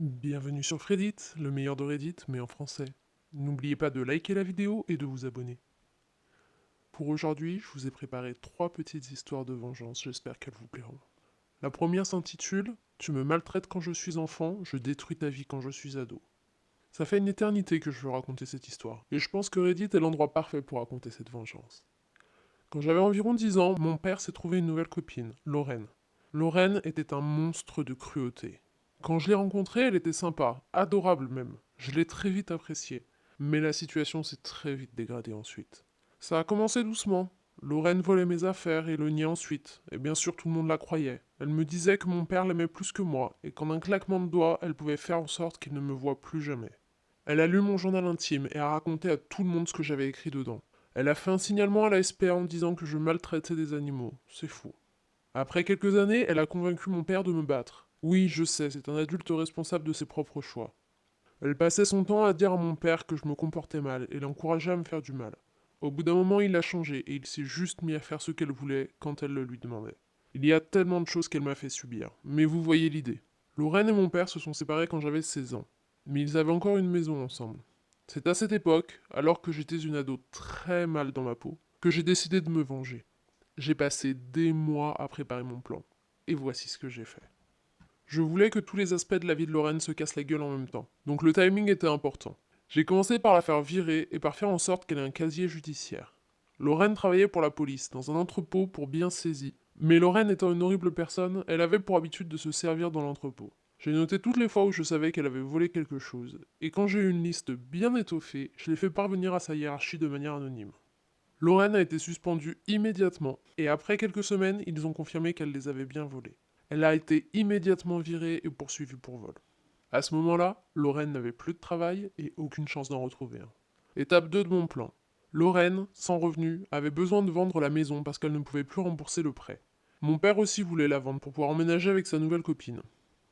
Bienvenue sur Reddit, le meilleur de Reddit, mais en français. N'oubliez pas de liker la vidéo et de vous abonner. Pour aujourd'hui, je vous ai préparé 3 petites histoires de vengeance, j'espère qu'elles vous plairont. La première s'intitule Tu me maltraites quand je suis enfant, je détruis ta vie quand je suis ado. Ça fait une éternité que je veux raconter cette histoire, et je pense que Reddit est l'endroit parfait pour raconter cette vengeance. Quand j'avais environ 10 ans, mon père s'est trouvé une nouvelle copine, Lorraine. Lorraine était un monstre de cruauté. Quand je l'ai rencontrée, elle était sympa, adorable même. Je l'ai très vite appréciée. Mais la situation s'est très vite dégradée ensuite. Ça a commencé doucement. Lorraine volait mes affaires et le niait ensuite. Et bien sûr, tout le monde la croyait. Elle me disait que mon père l'aimait plus que moi, et qu'en un claquement de doigts, elle pouvait faire en sorte qu'il ne me voie plus jamais. Elle a lu mon journal intime et a raconté à tout le monde ce que j'avais écrit dedans. Elle a fait un signalement à la SPA en disant que je maltraitais des animaux. C'est fou. Après quelques années, elle a convaincu mon père de me battre. Oui, je sais, c'est un adulte responsable de ses propres choix. Elle passait son temps à dire à mon père que je me comportais mal et l'encourageait à me faire du mal. Au bout d'un moment, il a changé et il s'est juste mis à faire ce qu'elle voulait quand elle le lui demandait. Il y a tellement de choses qu'elle m'a fait subir, mais vous voyez l'idée. Lorraine et mon père se sont séparés quand j'avais 16 ans, mais ils avaient encore une maison ensemble. C'est à cette époque, alors que j'étais une ado très mal dans ma peau, que j'ai décidé de me venger. J'ai passé des mois à préparer mon plan. Et voici ce que j'ai fait. Je voulais que tous les aspects de la vie de Lorraine se cassent la gueule en même temps. Donc le timing était important. J'ai commencé par la faire virer et par faire en sorte qu'elle ait un casier judiciaire. Lorraine travaillait pour la police, dans un entrepôt pour bien saisi. Mais Lorraine étant une horrible personne, elle avait pour habitude de se servir dans l'entrepôt. J'ai noté toutes les fois où je savais qu'elle avait volé quelque chose, et quand j'ai eu une liste bien étoffée, je l'ai fait parvenir à sa hiérarchie de manière anonyme. Lorraine a été suspendue immédiatement, et après quelques semaines, ils ont confirmé qu'elle les avait bien volés. Elle a été immédiatement virée et poursuivie pour vol. À ce moment-là, Lorraine n'avait plus de travail et aucune chance d'en retrouver un. Étape 2 de mon plan. Lorraine, sans revenu, avait besoin de vendre la maison parce qu'elle ne pouvait plus rembourser le prêt. Mon père aussi voulait la vendre pour pouvoir emménager avec sa nouvelle copine.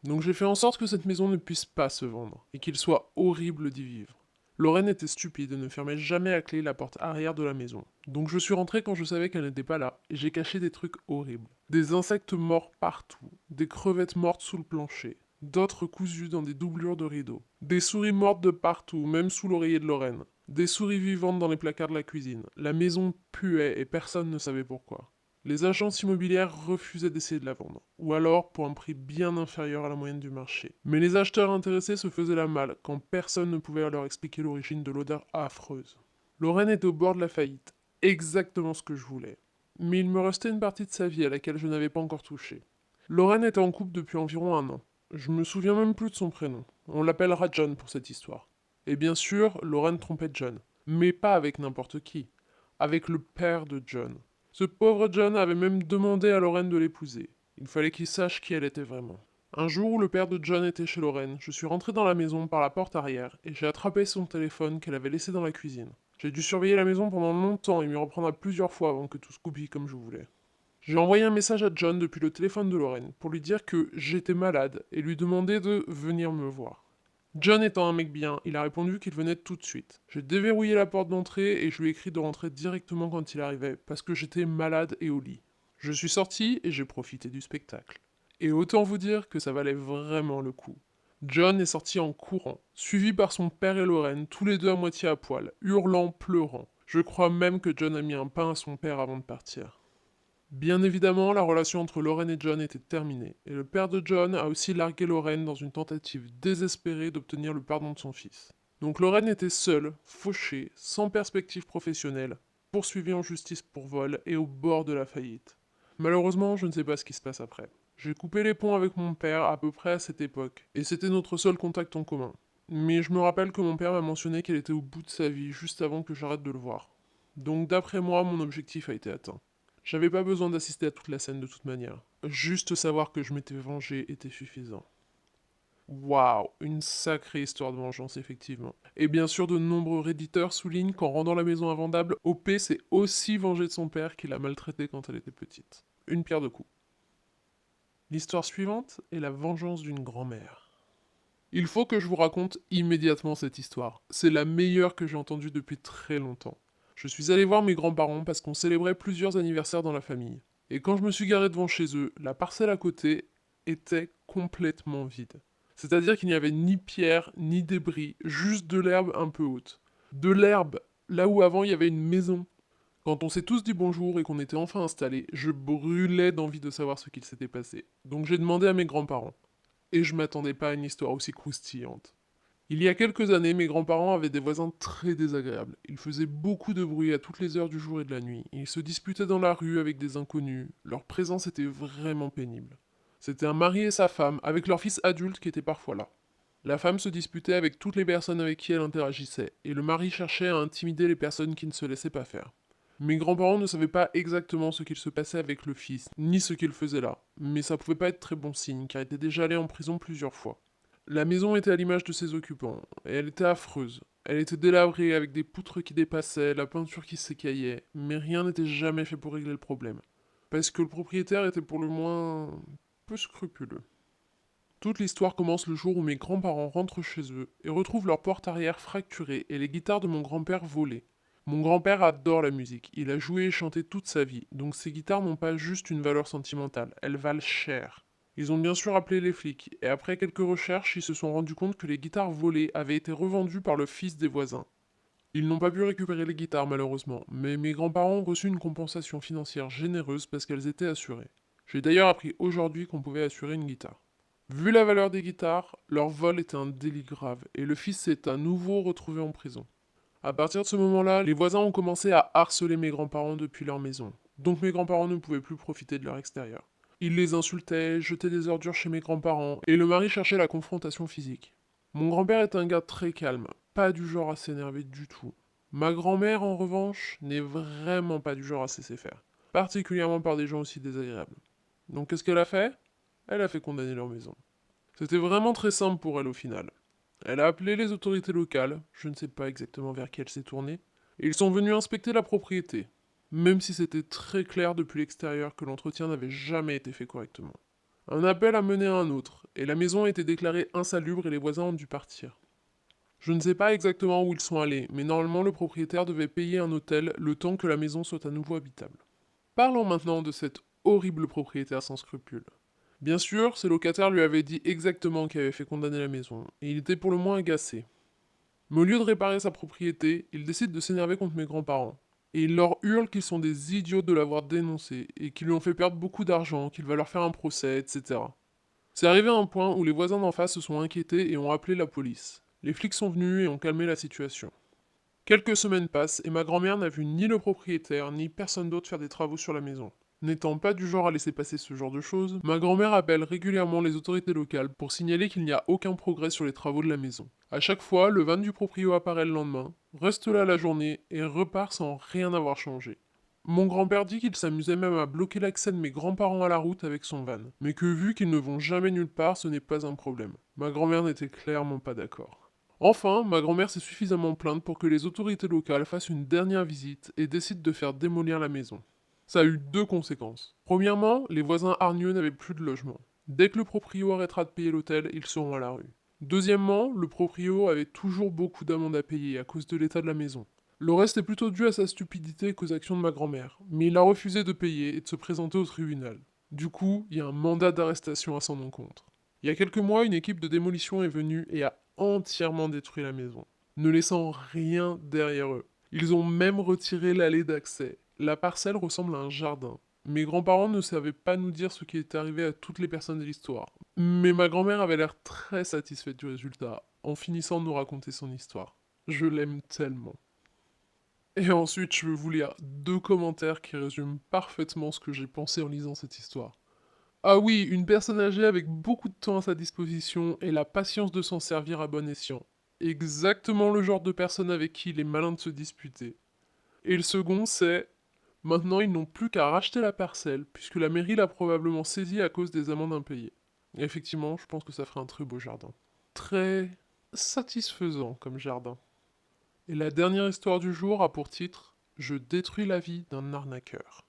Donc j'ai fait en sorte que cette maison ne puisse pas se vendre, et qu'il soit horrible d'y vivre. Lorraine était stupide et ne fermait jamais à clé la porte arrière de la maison. Donc je suis rentré quand je savais qu'elle n'était pas là, et j'ai caché des trucs horribles. Des insectes morts partout, des crevettes mortes sous le plancher, d'autres cousues dans des doublures de rideaux, des souris mortes de partout, même sous l'oreiller de Lorraine, des souris vivantes dans les placards de la cuisine. La maison puait et personne ne savait pourquoi. Les agences immobilières refusaient d'essayer de la vendre, ou alors pour un prix bien inférieur à la moyenne du marché. Mais les acheteurs intéressés se faisaient la malle quand personne ne pouvait leur expliquer l'origine de l'odeur affreuse. Lorraine était au bord de la faillite, exactement ce que je voulais. Mais il me restait une partie de sa vie à laquelle je n'avais pas encore touché. Lorraine était en couple depuis environ un an. Je me souviens même plus de son prénom. On l'appellera John pour cette histoire. Et bien sûr, Lorraine trompait John. Mais pas avec n'importe qui. Avec le père de John. Ce pauvre John avait même demandé à Lorraine de l'épouser. Il fallait qu'il sache qui elle était vraiment. Un jour où le père de John était chez Lorraine, je suis rentré dans la maison par la porte arrière et j'ai attrapé son téléphone qu'elle avait laissé dans la cuisine. J'ai dû surveiller la maison pendant longtemps et m'y reprendre à plusieurs fois avant que tout se goupille comme je voulais. J'ai envoyé un message à John depuis le téléphone de Lorraine pour lui dire que j'étais malade et lui demander de venir me voir. John étant un mec bien, il a répondu qu'il venait tout de suite. J'ai déverrouillé la porte d'entrée et je lui ai écrit de rentrer directement quand il arrivait, parce que j'étais malade et au lit. Je suis sorti et j'ai profité du spectacle. Et autant vous dire que ça valait vraiment le coup. John est sorti en courant, suivi par son père et Lorraine, tous les deux à moitié à poil, hurlant, pleurant. Je crois même que John a mis un pain à son père avant de partir. Bien évidemment, la relation entre Lorraine et John était terminée, et le père de John a aussi largué Lorraine dans une tentative désespérée d'obtenir le pardon de son fils. Donc Lorraine était seule, fauchée, sans perspective professionnelle, poursuivie en justice pour vol et au bord de la faillite. Malheureusement, je ne sais pas ce qui se passe après. J'ai coupé les ponts avec mon père à peu près à cette époque, et c'était notre seul contact en commun. Mais je me rappelle que mon père m'a mentionné qu'elle était au bout de sa vie juste avant que j'arrête de le voir. Donc d'après moi, mon objectif a été atteint. J'avais pas besoin d'assister à toute la scène de toute manière. Juste savoir que je m'étais vengé était suffisant. Waouh, une sacrée histoire de vengeance, effectivement. Et bien sûr, de nombreux réditeurs soulignent qu'en rendant la maison invendable, OP s'est aussi vengé de son père qui l'a maltraitée quand elle était petite. Une pierre deux coups. L'histoire suivante est la vengeance d'une grand-mère. Il faut que je vous raconte immédiatement cette histoire. C'est la meilleure que j'ai entendue depuis très longtemps. Je suis allé voir mes grands-parents parce qu'on célébrait plusieurs anniversaires dans la famille. Et quand je me suis garé devant chez eux, la parcelle à côté était complètement vide. C'est-à-dire qu'il n'y avait ni pierre, ni débris, juste de l'herbe un peu haute. De l'herbe, là où avant il y avait une maison. Quand on s'est tous dit bonjour et qu'on était enfin installés, je brûlais d'envie de savoir ce qu'il s'était passé. Donc j'ai demandé à mes grands-parents. Et je m'attendais pas à une histoire aussi croustillante. Il y a quelques années, mes grands-parents avaient des voisins très désagréables. Ils faisaient beaucoup de bruit à toutes les heures du jour et de la nuit. Ils se disputaient dans la rue avec des inconnus. Leur présence était vraiment pénible. C'était un mari et sa femme, avec leur fils adulte qui était parfois là. La femme se disputait avec toutes les personnes avec qui elle interagissait, et le mari cherchait à intimider les personnes qui ne se laissaient pas faire. Mes grands-parents ne savaient pas exactement ce qu'il se passait avec le fils, ni ce qu'il faisait là, mais ça pouvait pas être très bon signe, car il était déjà allé en prison plusieurs fois. La maison était à l'image de ses occupants, et elle était affreuse. Elle était délabrée avec des poutres qui dépassaient, la peinture qui s'écaillait, mais rien n'était jamais fait pour régler le problème. Parce que le propriétaire était pour le moins peu scrupuleux. Toute l'histoire commence le jour où mes grands-parents rentrent chez eux et retrouvent leur porte arrière fracturée et les guitares de mon grand-père volées. Mon grand-père adore la musique, il a joué et chanté toute sa vie, donc ces guitares n'ont pas juste une valeur sentimentale, elles valent cher. Ils ont bien sûr appelé les flics, et après quelques recherches, ils se sont rendus compte que les guitares volées avaient été revendues par le fils des voisins. Ils n'ont pas pu récupérer les guitares malheureusement, mais mes grands-parents ont reçu une compensation financière généreuse parce qu'elles étaient assurées. J'ai d'ailleurs appris aujourd'hui qu'on pouvait assurer une guitare. Vu la valeur des guitares, leur vol était un délit grave, et le fils s'est à nouveau retrouvé en prison. À partir de ce moment-là, les voisins ont commencé à harceler mes grands-parents depuis leur maison, donc mes grands-parents ne pouvaient plus profiter de leur extérieur. Ils les insultaient, jetaient des ordures chez mes grands-parents, et le mari cherchait la confrontation physique. Mon grand-père est un gars très calme, pas du genre à s'énerver du tout. Ma grand-mère, en revanche, n'est vraiment pas du genre à se laisser faire, particulièrement par des gens aussi désagréables. Donc qu'est-ce qu'elle a fait? Elle a fait condamner leur maison. C'était vraiment très simple pour elle au final. Elle a appelé les autorités locales, je ne sais pas exactement vers qui elle s'est tournée, et ils sont venus inspecter la propriété, même si c'était très clair depuis l'extérieur que l'entretien n'avait jamais été fait correctement. Un appel a mené à un autre, et la maison a été déclarée insalubre et les voisins ont dû partir. Je ne sais pas exactement où ils sont allés, mais normalement le propriétaire devait payer un hôtel le temps que la maison soit à nouveau habitable. Parlons maintenant de cet horrible propriétaire sans scrupules. Bien sûr, ses locataires lui avaient dit exactement qui avait fait condamner la maison, et il était pour le moins agacé. Mais au lieu de réparer sa propriété, il décide de s'énerver contre mes grands-parents. Et il leur hurle qu'ils sont des idiots de l'avoir dénoncé, et qu'ils lui ont fait perdre beaucoup d'argent, qu'il va leur faire un procès, etc. C'est arrivé à un point où les voisins d'en face se sont inquiétés et ont appelé la police. Les flics sont venus et ont calmé la situation. Quelques semaines passent et ma grand-mère n'a vu ni le propriétaire ni personne d'autre faire des travaux sur la maison. N'étant pas du genre à laisser passer ce genre de choses, ma grand-mère appelle régulièrement les autorités locales pour signaler qu'il n'y a aucun progrès sur les travaux de la maison. À chaque fois, le van du proprio apparaît le lendemain, reste là la journée et repart sans rien avoir changé. Mon grand-père dit qu'il s'amusait même à bloquer l'accès de mes grands-parents à la route avec son van, mais que vu qu'ils ne vont jamais nulle part, ce n'est pas un problème. Ma grand-mère n'était clairement pas d'accord. Enfin, ma grand-mère s'est suffisamment plainte pour que les autorités locales fassent une dernière visite et décident de faire démolir la maison. Ça a eu deux conséquences. Premièrement, les voisins hargneux n'avaient plus de logement. Dès que le proprio arrêtera de payer l'hôtel, ils seront à la rue. Deuxièmement, le proprio avait toujours beaucoup d'amendes à payer à cause de l'état de la maison. Le reste est plutôt dû à sa stupidité qu'aux actions de ma grand-mère, mais il a refusé de payer et de se présenter au tribunal. Du coup, il y a un mandat d'arrestation à son encontre. Il y a quelques mois, une équipe de démolition est venue et a entièrement détruit la maison, ne laissant rien derrière eux. Ils ont même retiré l'allée d'accès. La parcelle ressemble à un jardin. Mes grands-parents ne savaient pas nous dire ce qui est arrivé à toutes les personnes de l'histoire. Mais ma grand-mère avait l'air très satisfaite du résultat, en finissant de nous raconter son histoire. Je l'aime tellement. Et ensuite, je vais vous lire deux commentaires qui résument parfaitement ce que j'ai pensé en lisant cette histoire. Ah oui, une personne âgée avec beaucoup de temps à sa disposition et la patience de s'en servir à bon escient. Exactement le genre de personne avec qui il est malin de se disputer. Et le second, c'est maintenant ils n'ont plus qu'à racheter la parcelle, puisque la mairie l'a probablement saisie à cause des amendes impayées. Et effectivement, je pense que ça ferait un très beau jardin. Très satisfaisant comme jardin. Et la dernière histoire du jour a pour titre Je détruis la vie d'un arnaqueur.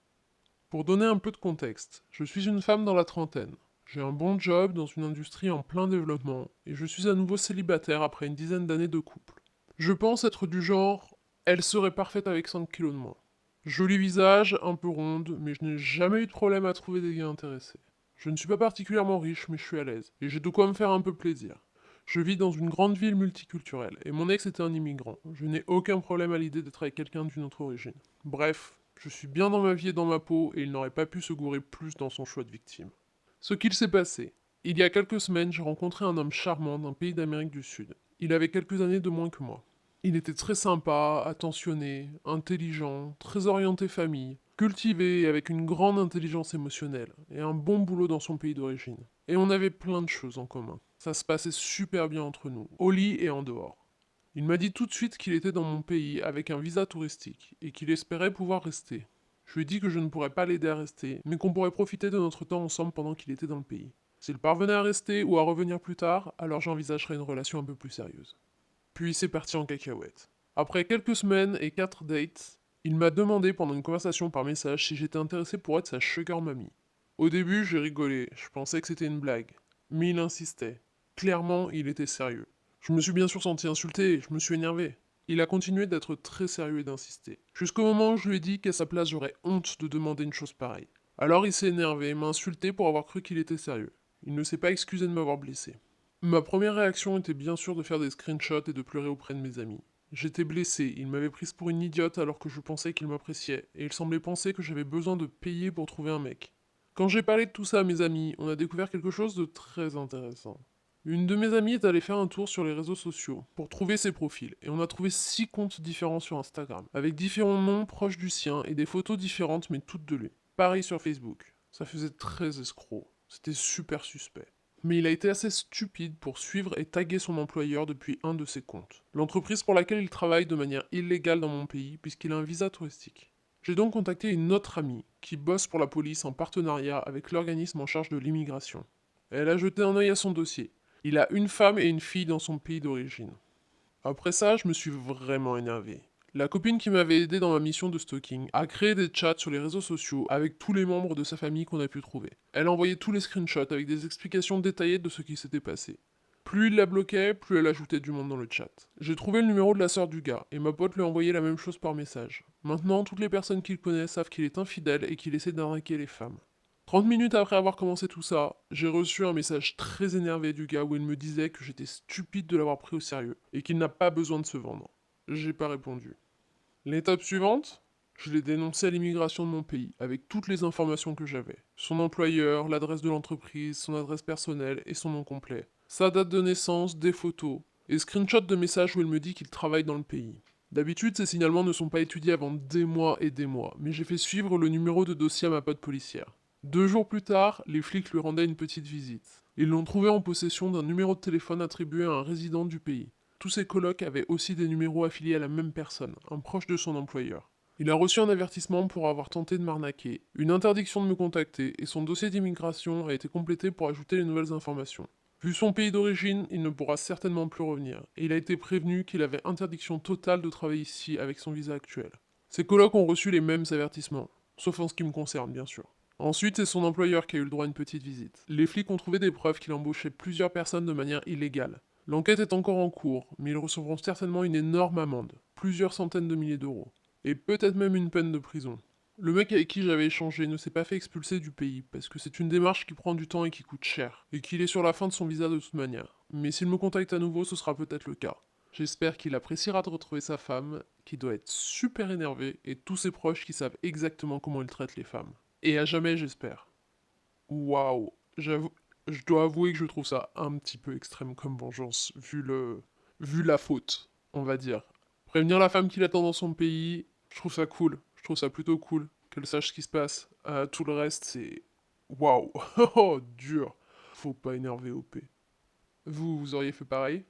Pour donner un peu de contexte, je suis une femme dans la trentaine. J'ai un bon job dans une industrie en plein développement et je suis à nouveau célibataire après une dizaine d'années de couple. Je pense être du genre elle serait parfaite avec 5 kilos de moins. Joli visage, un peu ronde, mais je n'ai jamais eu de problème à trouver des gars intéressés. Je ne suis pas particulièrement riche, mais je suis à l'aise, et j'ai de quoi me faire un peu plaisir. Je vis dans une grande ville multiculturelle, et mon ex était un immigrant. Je n'ai aucun problème à l'idée d'être avec quelqu'un d'une autre origine. Bref, je suis bien dans ma vie et dans ma peau, et il n'aurait pas pu se gourer plus dans son choix de victime. Ce qu'il s'est passé. Il y a quelques semaines, j'ai rencontré un homme charmant d'un pays d'Amérique du Sud. Il avait quelques années de moins que moi. Il était très sympa, attentionné, intelligent, très orienté famille, cultivé et avec une grande intelligence émotionnelle, et un bon boulot dans son pays d'origine. Et on avait plein de choses en commun. Ça se passait super bien entre nous, au lit et en dehors. Il m'a dit tout de suite qu'il était dans mon pays avec un visa touristique, et qu'il espérait pouvoir rester. Je lui ai dit que je ne pourrais pas l'aider à rester, mais qu'on pourrait profiter de notre temps ensemble pendant qu'il était dans le pays. S'il parvenait à rester ou à revenir plus tard, alors j'envisagerais une relation un peu plus sérieuse. Puis c'est parti en cacahuète. Après quelques semaines et 4 dates, il m'a demandé pendant une conversation par message si j'étais intéressé pour être sa sugar mommy. Au début, j'ai rigolé, je pensais que c'était une blague. Mais il insistait. Clairement, il était sérieux. Je me suis bien sûr senti insulté, je me suis énervé. Il a continué d'être très sérieux et d'insister. Jusqu'au moment où je lui ai dit qu'à sa place j'aurais honte de demander une chose pareille. Alors il s'est énervé et m'a insulté pour avoir cru qu'il était sérieux. Il ne s'est pas excusé de m'avoir blessé. Ma première réaction était bien sûr de faire des screenshots et de pleurer auprès de mes amis. J'étais blessé, il m'avait prise pour une idiote alors que je pensais qu'il m'appréciait, et il semblait penser que j'avais besoin de payer pour trouver un mec. Quand j'ai parlé de tout ça à mes amis, on a découvert quelque chose de très intéressant. Une de mes amies est allée faire un tour sur les réseaux sociaux pour trouver ses profils, et on a trouvé 6 comptes différents sur Instagram, avec différents noms proches du sien et des photos différentes mais toutes de lui. Pareil sur Facebook. Ça faisait très escroc. C'était super suspect. Mais il a été assez stupide pour suivre et taguer son employeur depuis un de ses comptes. L'entreprise pour laquelle il travaille de manière illégale dans mon pays puisqu'il a un visa touristique. J'ai donc contacté une autre amie qui bosse pour la police en partenariat avec l'organisme en charge de l'immigration. Elle a jeté un œil à son dossier. Il a une femme et une fille dans son pays d'origine. Après ça, je me suis vraiment énervé. La copine qui m'avait aidé dans ma mission de stalking a créé des chats sur les réseaux sociaux avec tous les membres de sa famille qu'on a pu trouver. Elle a envoyé tous les screenshots avec des explications détaillées de ce qui s'était passé. Plus il la bloquait, plus elle ajoutait du monde dans le chat. J'ai trouvé le numéro de la sœur du gars, et ma pote lui a envoyé la même chose par message. Maintenant, toutes les personnes qu'il connaît savent qu'il est infidèle et qu'il essaie d'arnaquer les femmes. 30 minutes après avoir commencé tout ça, j'ai reçu un message très énervé du gars où il me disait que j'étais stupide de l'avoir pris au sérieux, et qu'il n'a pas besoin de se vendre. J'ai pas répondu. L'étape suivante, je l'ai dénoncé à l'immigration de mon pays, avec toutes les informations que j'avais. Son employeur, l'adresse de l'entreprise, son adresse personnelle et son nom complet. Sa date de naissance, des photos, et screenshot de messages où il me dit qu'il travaille dans le pays. D'habitude, ces signalements ne sont pas étudiés avant des mois et des mois, mais j'ai fait suivre le numéro de dossier à ma pote policière. 2 jours plus tard, les flics lui rendaient une petite visite. Ils l'ont trouvé en possession d'un numéro de téléphone attribué à un résident du pays. Tous ses colocs avaient aussi des numéros affiliés à la même personne, un proche de son employeur. Il a reçu un avertissement pour avoir tenté de m'arnaquer, une interdiction de me contacter, et son dossier d'immigration a été complété pour ajouter les nouvelles informations. Vu son pays d'origine, il ne pourra certainement plus revenir, et il a été prévenu qu'il avait interdiction totale de travailler ici avec son visa actuel. Ses colocs ont reçu les mêmes avertissements, sauf en ce qui me concerne bien sûr. Ensuite, c'est son employeur qui a eu le droit à une petite visite. Les flics ont trouvé des preuves qu'il embauchait plusieurs personnes de manière illégale. L'enquête est encore en cours, mais ils recevront certainement une énorme amende, plusieurs centaines de milliers d'euros, et peut-être même une peine de prison. Le mec avec qui j'avais échangé ne s'est pas fait expulser du pays, parce que c'est une démarche qui prend du temps et qui coûte cher, et qu'il est sur la fin de son visa de toute manière. Mais s'il me contacte à nouveau, ce sera peut-être le cas. J'espère qu'il appréciera de retrouver sa femme, qui doit être super énervée, et tous ses proches qui savent exactement comment il traite les femmes. Et à jamais, j'espère. Waouh, je dois avouer que je trouve ça un petit peu extrême comme vengeance, vu la faute, on va dire. Prévenir la femme qui l'attend dans son pays, je trouve ça cool. Je trouve ça plutôt cool qu'elle sache ce qui se passe. Tout le reste, c'est waouh, oh, dur. Faut pas énerver OP. Vous auriez fait pareil?